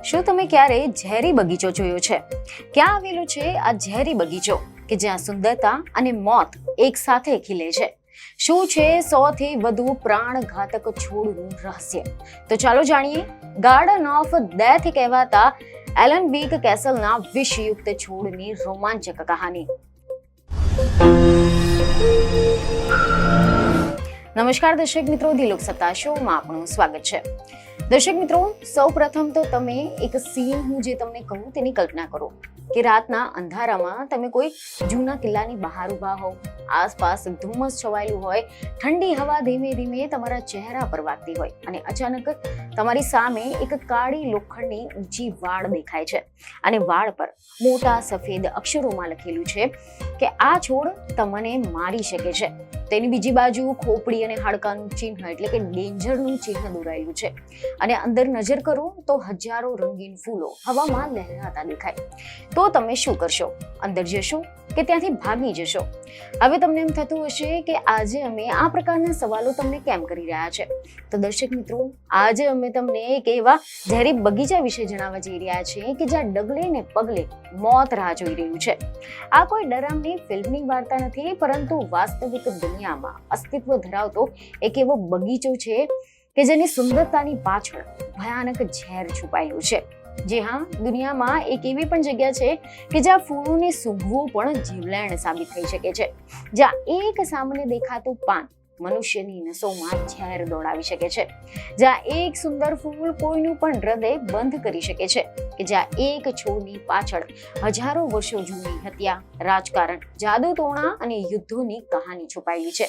શું તમે ક્યારે ઝેરી બગીચો જોયો છે? ક્યાં આવેલો છે આ ઝેરી બગીચો કે જ્યાં સુંદરતા અને મોત એક સાથે ખીલે છે? શું છે 100 થી વધુ પ્રાણઘાતક છોડનું રહસ્ય? તો ચાલો જાણીએ ગાર્ડન ઓફ ડેથ કહેવાતા એલનબીક કેસલના વિષયુક્ત છોડની રોમાંચક કહાની. નમસ્કાર દર્શક મિત્રો, દિલોક સત્તા શોમાં આપનું સ્વાગત છે. દર્શક મિત્રો, સૌ પ્રથમ તો તમે એક સીન હું જે તમને કહું તેની કલ્પના કરો કે રાતના અંધારામાં તમે કોઈ જૂના કિલ્લાની બહાર ઊભા હોવ, આસપાસ ધુમ્મસ છવાયેલું હોય, ઠંડી હવા ધીમે ધીમે તમારા ચહેરા પર વાગતી હોય અને અચાનક તમારી સામે એક કાળી લોખંડની ઊંચી વાડ દેખાય છે અને વાડ પર મોટા સફેદ અક્ષરોમાં લખેલું છે કે આ છોડ તમને મારી શકે છે. તેની બીજી બાજુ ખોપડી અને હાડકાનું ચિહ્ન એટલે કે ડેન્જરનું ચિહ્ન દોરાયેલું છે અને અંદર નજર કરો તો હજારો રંગીન ફૂલો હવામાં લહેરાતા દેખાય. તો તમે શું કરશો? અંદર જશો કે ત્યાંથી ભાગી જશો? હવે તમને એમ થતું હશે કે આજે અમે આ પ્રકારના સવાલો તમને કેમ કરી રહ્યા છે. તો દર્શક મિત્રો, આજે અમે તમને એક એવા ઝેરી બગીચા વિશે જણાવવા જઈ રહ્યા છીએ કે જ્યાં ડગલે ને પગલે મોત રાહ જોઈ રહ્યું છે. આ કોઈ ડરામણી ફિલ્મની વાર્તા નથી, પરંતુ વાસ્તવિક દુનિયામાં અસ્તિત્વ ધરાવતો એક એવો બગીચો છે કે જેની સુંદરતાની પાછળ ભયાનક ઝેર છુપાયેલું છે. જી હા, દુનિયામાં એક એવી પણ જગ્યા છે કે જ્યાં ફૂલોને સૂંઘવું પણ જીવલેણ સાબિત થઈ શકે છે, જ્યાં એક સામાન્ય દેખાતું પાન મનુષ્યની નસોમાં ઝેર દોડાવી શકે છે, જ્યાં એક સુંદર ફૂલ કોઈનું પણ હૃદય બંધ કરી શકે છે, કે જ્યાં એક છોડની પાછળ હજારો વર્ષો જૂની હત્યા, રાજકારણ, જાદુ ટોણા અને યુદ્ધોની કહાની છુપાયેલી છે.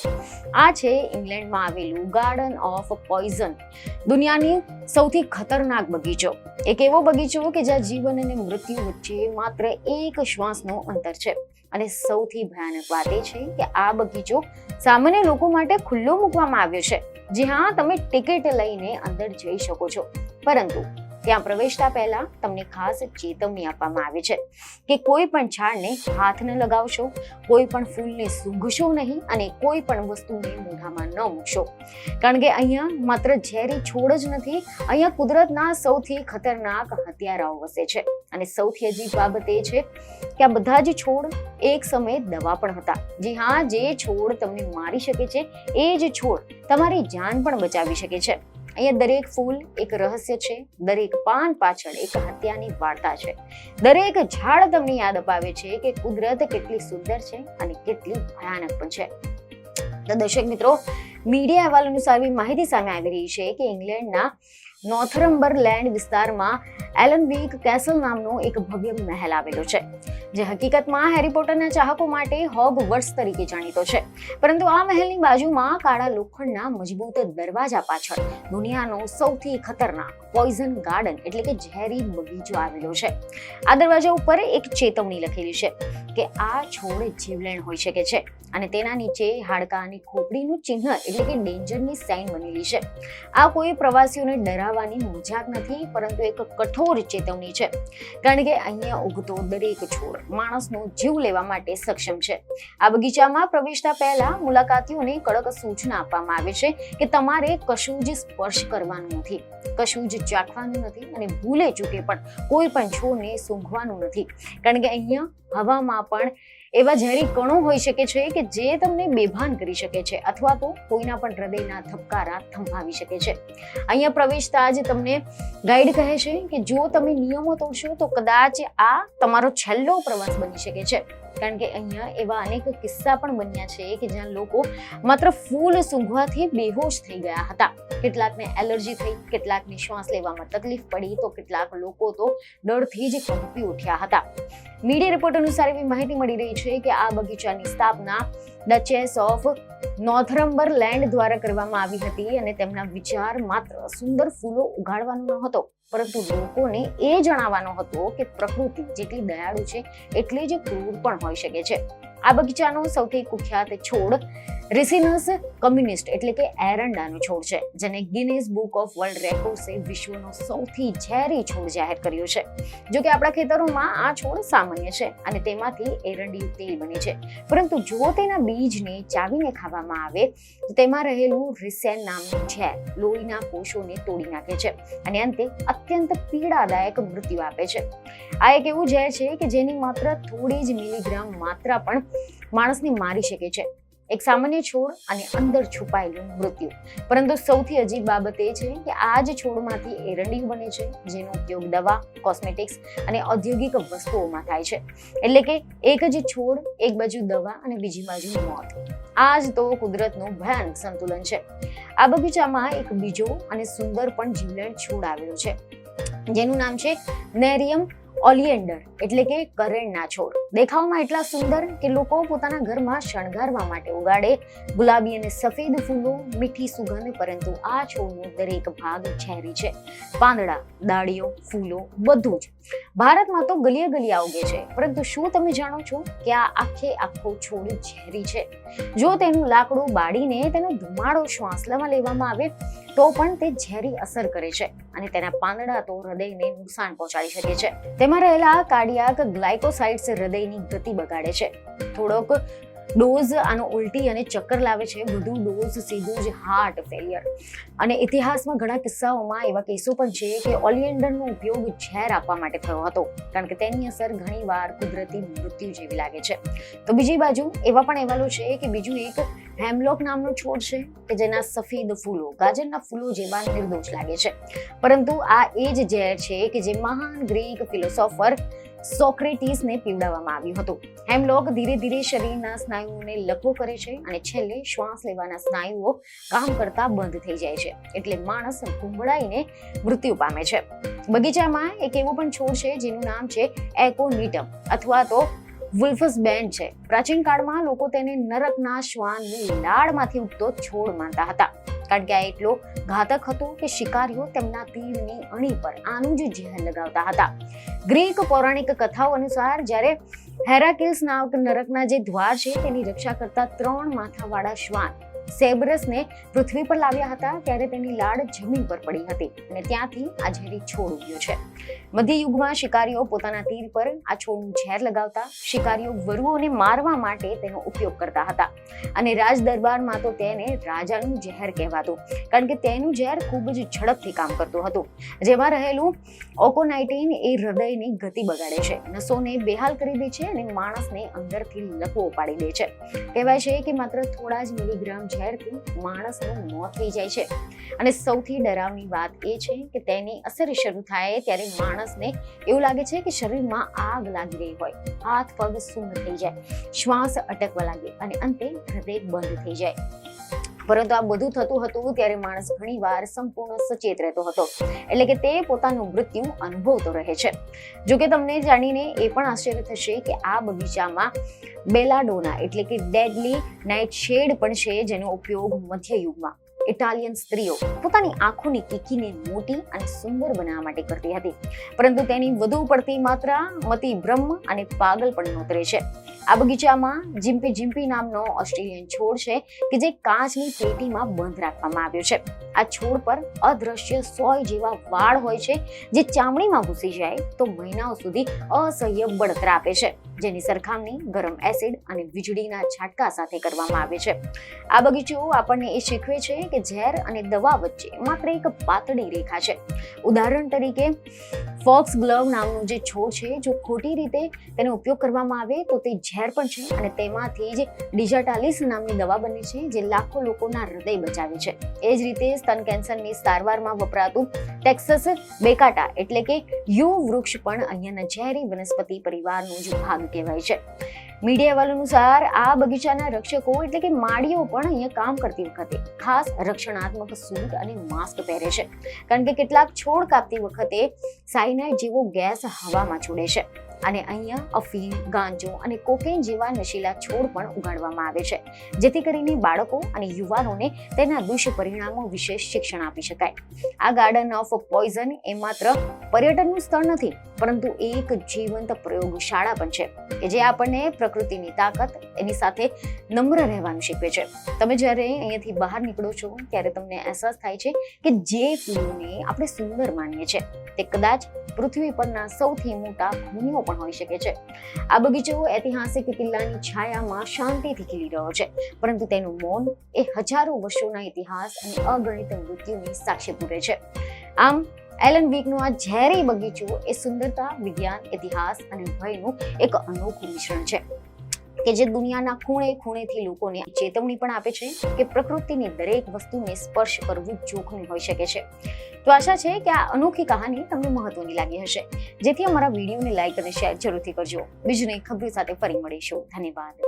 આ છે ઇંગ્લેન્ડમાં આવેલું ગાર્ડન ઓફ પોઈઝન, દુનિયાની સૌથી ખતરનાક બગીચો. એક એવો બગીચો કે જ્યાં જીવન અને મૃત્યુ વચ્ચે માત્ર એક શ્વાસનો અંતર છે. અને સૌથી ભયાનક વાત એ છે કે આ બગીચો સામાન્ય લોકો માટે ખુલ્લો મૂકવામાં આવ્યો છે. જી હા, તમે ટિકિટ લઈને અંદર જઈ શકો છો, પરંતુ ત્યાં પ્રવેશતા પહેલા તમને ખાસ ચેતવણી આપવામાં આવે છે કે કોઈ પણ ઝાડને હાથ ન લગાવશો, કોઈ પણ ફૂલને સૂંઘશો નહીં અને કોઈ પણ વસ્તુને મોઢામાં ન મૂકશો. કારણ કે અહીંયા માત્ર ઝેરી છોડ જ નથી, અહીંયા કુદરતના સૌથી ખતરનાક હત્યારાઓ વસે છે. અને સૌથી અજીબ બાબત એ છે કે આ બધા જ છોડ એક સમયે દવા પણ હતા. જી હા, જે છોડ તમને મારી શકે છે એ જ છોડ તમારી જાન પણ બચાવી શકે છે. અહીંયા દરેક ફૂલ એક રહસ્ય છે, દરેક પાન પાછળ એક હત્યાની વાર્તા છે, દરેક ઝાડ તમને યાદ અપાવે છે કે કુદરત કેટલી સુંદર છે અને કેટલી ભયાનક પણ છે. તો દર્શક મિત્રો, મીડિયા અહેવાલ અનુસાર માહિતી સામે આવી રહી છે કે ઇંગ્લેન્ડના નોર્થમ્બરલેન્ડ વિસ્તારમાં એલનબીક કેસલ નામનો એક ભવ્ય મહેલ આવેલો છે, જે હકીકતમાં હેરી પોટરના ચાહકો માટે હોગવર્ટ્સ તરીકે જાણીતો છે. પરંતુ આ મહેલની બાજુમાં કાળા લોખંડના મજબૂત દરવાજા પાછળ દુનિયાનો સૌથી ખતરનાક પોઈઝન ગાર્ડન એટલે કે ઝેરી બગીચો આવેલો છે. આ દરવાજા ઉપર એક ચેતવણી લખેલી છે કે આ છોડ જીવલેણ હોઈ શકે છે અને તેના નીચે હાડકા અને ખોપડીનું ચિહ્ન એટલે કે ડેન્જરની સાઇન બનેલી છે. આ કોઈ પ્રવાસીઓને ડરાવવાની મજાક નથી, પરંતુ એક કઠોર ચેતવણી છે, કારણ કે અહીંયા ઉગતો દરેક છોડ માણસનો જીવ લેવા માટે સક્ષમ છે. આ બગીચામાં પ્રવેશતા પહેલા મુલાકાતીઓને કડક સૂચના આપવામાં આવે છે કે તમારે કશું જ સ્પર્શ કરવાનું નથી, કશું જ ચાખવાનું નથી અને ભૂલે ચૂકે પણ કોઈ પણ છોડને સૂંઘવાનું નથી, કારણ કે અહીંયા હવામાં પણ એવા ઝેરી કણો હોઈ શકે છે કે જે તમને બેભાન કરી શકે છે અથવા તો કોઈના પણ હૃદયના ધબકારા થંભાવી શકે છે. અહીંયા પ્રવેશતા જ તમને ગાઈડ કહે છે કે જો તમે નિયમો તોડશો તો કદાચ આ તમારો છેલ્લો પ્રવાસ બની શકે છે, કારણ કે અહીંયા એવા અનેક કિસ્સા પણ બન્યા છે કે જ્યાં લોકો માત્ર ફૂલ સૂંઘવાથી બેહોશ થઈ ગયા હતા. કેટલાકને એલર્જી થઈ, કેટલાકને શ્વાસ લેવામાં તકલીફ પડી, તો કેટલાક લોકો તો ડરથી જ કંપી ઉઠ્યા હતા. મીડિયા રિપોર્ટ અનુસાર એવી માહિતી મળી રહી છે કે આ બગીચાની સ્થાપના ડચેસ ઓફ નોર્થમ્બરલેન્ડ દ્વારા કરવામાં આવી હતી અને તેમના વિચાર માત્ર સુંદર ફૂલો ઉગાડવાનો ન હતો, પરંતુ લોકોને એ જણાવવાનો હતો કે પ્રકૃતિ જેટલી દયાળુ છે એટલી જ ક્રૂર પણ હોઈ શકે છે. આ બગીચાનો સૌથી કુખ્યાત છોડ રેસિનસ કમ્યુનિસ્ટ એટલે કે એરંડાનો છોડ છે, જેને ગિનીસ બુક ઓફ વર્લ્ડ રેકોર્ડ્સે વિશ્વનો સૌથી ઝેરી છોડ જાહેર કર્યો છે. જો કે આપણા ખેતરોમાં આ છોડ સામાન્ય છે અને તેમાંથી એરંડિયું તેલ બને છે, પરંતુ જો તેના બીજને ચાવીને ખાવામાં આવે તો તેમાં રહેલું રિસેન નામનું ઝેર લોહીના કોષોને તોડી નાખે છે અને અંતે અત્યંત પીડાદાયક મૃત્યુ આપે છે. આ એક એવું ઝેર છે કે જેની માત્ર થોડી જ મિલીગ્રામ માત્રા પણ માણસને મારી શકે છે. એક સામાન્ય છોડ અને અંદર છુપાયેલું મૃત્યુ. પરંતુ સૌથી અજીબ બાબત એ છે કે આ જ છોડમાંથી એરંડિયું બને છે, જેનો ઉપયોગ દવા, કોસ્મેટિક્સ અને ઔદ્યોગિક વસ્તુઓમાં થાય છે. એટલે કે એક જ છોડ, એક બાજુ દવા અને બીજી બાજુ મોત. આ જ તો કુદરતનું ભયાનક સંતુલન છે. આ બગીચામાં એક બીજો અને સુંદર પણ જીવલેણ છોડ આવેલો છે, જેનું નામ છે નેરિયમ ઓલિએન્ડર એટલે કે કરેણના છોડ. દેખાવમાં એટલા સુંદર કે લોકો પોતાના ઘરમાં શણગારવા માટે ઉગાડે. ગુલાબી અને સફેદ ફૂલો, મીઠી સુગંધ, પરંતુ આ છોડનો દરેક ભાગ ઝેરી છે. પાંદડા, ડાળીઓ, ફૂલો બધું જ. ભારતમાં તો ગલીએ ગલિયા ઉગે છે, પરંતુ શું તમે જાણો છો કે આ આખો છોડ ઝેરી છે? જો તેનું લાકડું બાળીને તેનો ધુમાડો શ્વાસમાં લેવામાં આવે તો પણ તે ઝેરી અસર કરે છે અને તેના પાંદડા તો હૃદયને નુકસાન પહોંચાડી શકે છે. તેમાં રહેલા કાર્ડિયાક ગ્લાયકોસાઇડ્સ હૃદયની ગતિ બગાડે છે. થોડોક ડોઝ આનો ઉલટી અને ચક્કર લાવે છે, વધુ ડોઝ સીધું જ હાર્ટ ફેલિયર. અને ઇતિહાસમાં ઘણા કિસ્સાઓમાં એવા કેસો પણ છે કે ઓલિએન્ડરનો ઉપયોગ ઝેર આપવા માટે થયો હતો, કારણ કે તેની અસર ઘણીવાર કુદરતી મૃત્યુ જેવી લાગે છે. તો બીજી બાજુ એવા પણ અહેવાલો છે કે બીજું એક હેમલોક નામનો છોડ છે કે જેના સફેદ ફૂલો ગાજરના ફૂલો જેવા નિર્દોષ લાગે છે, પરંતુ આ એ જ ઝેર છે કે જે મહાન ગ્રીક ફિલોસોફર સોક્રેટીસને પીવડાવવામાં આવ્યું હતું. હેમલોક ધીરે ધીરે શરીરના સ્નાયુઓને લકવો કરે છે અને છેલ્લે શ્વાસ લેવાના સ્નાયુઓ કામ કરતા બંધ થઈ જાય છે, એટલે માણસ ગુંગળાઈને મૃત્યુ પામે છે. બગીચામાં એક એવો પણ છોડ છે જેનું નામ છે એકોનિટમ અથવા તો વુલ્ફસ બેન્ડ છે. પ્રાચીન કાળમાં લોકો તેને નરકના શ્વાનની લાળમાંથી ઉગતો છોડ માનતા હતા, કારણ કે આ એટલો ઘાતક હતો કે શિકારીઓ તેમના તીરની અણી પર આનું જ ઝેર લગાવતા હતા. ગ્રીક પૌરાણિક કથાઓ અનુસાર જ્યારે હેરાકિલ્સ નરકના જે દ્વાર છે તેની રક્ષા કરતા 3 માથાવાળા શ્વાન સેબરસને પૃથ્વી પર લાવ્યા હતા, ત્યારે તેની લાળ જમીન પર પડી હતી અને ત્યાંથી આ ઝેરી છોડ ઉગ્યો છે. મધ્યયુગમાં શિકારીઓ પોતાના તીર પર આ છોડનું ઝેર લગાવતા. શિકારીઓ વરુઓને મારવા માટે તેનો ઉપયોગ કરતા હતા અને રાજ દરબારમાં તો તેને રાજાનું ઝેર કહેવાતું, કારણ કે તેનું ઝેર ખૂબ જ ઝડપથી કામ કરતું હતું. જેમાં રહેલું ઓકોનાઇટિન એ હૃદયની ગતિ બગાડે છે, નસોને બેહાલ કરી દે છે અને માણસને અંદરથી લકવો પાડી દે છે. કહેવાય છે કે માત્ર થોડા જ મિલીગ્રામ ઝેરથી માણસનું મોત થઈ જાય છે. અને સૌથી ડરાવની વાત એ છે કે તેની અસર શરૂ થાય ત્યારે માણસને એવું લાગે છે કે શરીરમાં આગ લાગી રહી હોય, હાથ પગ સૂન થઈ જાય, શ્વાસ અટકવા લાગે અને અંતે હૃદય બંધ થઈ જાય. પરંતુ આ બધું થતું હતું ત્યારે માણસ ઘણીવાર સંપૂર્ણ સચેત રહેતો હતો, એટલે કે તે પોતાનું મૃત્યુ અનુભવતો રહે છે. જો કે તમને જાણીને એ પણ આશ્ચર્ય થશે કે આ બગીચામાં બેલાડોના એટલે કે ડેડલી નાઇટશેડ પણ છે, જેનો ઉપયોગ મધ્યયુગમાં ઇટાલિયન સ્ત્રીઓ પોતાની આંખોની કીકીને મોટી અને સુંદર બનાવવા માટે કરતી હતી, પરંતુ તેની વધુ પડતી માત્રા મતિ ભ્રમ અને પાગલપણ નોતરે છે. આ બગીચામાં જીમ્પી નામનો ઓસ્ટ્રેલિયન છોડ છે કે જે કાચની પેટીમાં બંધ રાખવામાં આવ્યો છે. આ છોડ પર અદ્રશ્ય સોય જેવા વાળ હોય છે, જે ચામડીમાં ઘૂસી જાય તો મહિનાઓ સુધી અસહ્ય બળતરા આપે છે, જેની સરખામણી ગરમ એસિડ અને વીજળીના ઝાટકા સાથે કરવામાં આવે છે. આ બગીચો આપણને એ શીખવે છે કે ઝેર અને દવા વચ્ચે માત્ર એક પાતળી રેખા છે. ઉદાહરણ તરીકે ફોક્સ ગ્લવ નામનો જે છોડ છે, જો ખોટી રીતે તેનો ઉપયોગ કરવામાં આવે તો તે ઝેર પણ છે અને તેમાંથી જ ડિજાટાલિસ નામની દવા બને છે, જે લાખો લોકોના હૃદય બચાવે છે. એ જ રીતે સ્તન કેન્સરની સારવારમાં વપરાતું ટેક્સસ બેકાટા એટલે કે યુ વૃક્ષ પણ અહીંયાના ઝેરી વનસ્પતિ પરિવારનો જ ભાગ કહેવાય છે. મીડિયા અહેવાલ અનુસાર આ બગીચાના રક્ષકો એટલે કે માળીઓ પણ અહીંયા કામ કરતી વખતે ખાસ રક્ષણાત્મક સૂટ અને માસ્ક પહેરે છે, કારણ કે કેટલાક છોડ કાપતી વખતે સાયનાઇડ જેવો ગેસ હવામાં છોડે છે. અને અહીંયા અફીણ, ગાંજો અને કોકેન જેવા નશીલા છોડ પણ ઉગાડવામાં આવે છે, જેથી કરીને બાળકો અને યુવાનોને તેના દુષ્પરિણામો વિશે શિક્ષણ આપી શકાય. આ ગાર્ડન ઓફ પોઈઝન એ માત્ર પર્યટનનું સ્થળ નથી, પરંતુ એક જીવંત પ્રયોગશાળા પણ છે કે જે આપણને પ્રકૃતિની તાકાત, એની સાથે નમ્ર રહેવાનું શીખવે છે. તમે જ્યારે અહીંયાથી બહાર નીકળો છો ત્યારે તમને અહેસાસ થાય છે કે જે ફૂલોને આપણે સુંદર માનીએ છીએ તે કદાચ પૃથ્વી પરના સૌથી મોટા ખૂણીઓ પણ હોઈ શકે છે. આ બગીચો ઐતિહાસિક કિલ્લાની છાયામાં શાંતિથી ખીલી રહ્યો છે, પરંતુ તેનું મૌન એ હજારો વર્ષોના ઇતિહાસ અને અગણિત મૃત્યુની સાક્ષી પૂરે છે. આમ એલન વીકનો આ ઝેરી બગીચો એ સુંદરતા, વિજ્ઞાન, ઇતિહાસ અને ભયનું એક અનોખું મિશ્રણ છે કે જે દુનિયાના ખૂણે ખૂણેથી લોકોને ચેતવણી પણ આપે છે કે પ્રકૃતિની દરેક વસ્તુને સ્પર્શ કરવું જોખમી હોઈ શકે છે. તો આશા છે કે આ અનોખી કહાની તમને મહત્વની લાગી હશે, જેથી અમારા વિડીયોને લાઈક અને શેર જરૂરથી કરજો. બીજું નહીં, ખબર સાથે ફરી મળીશું. ધન્યવાદ.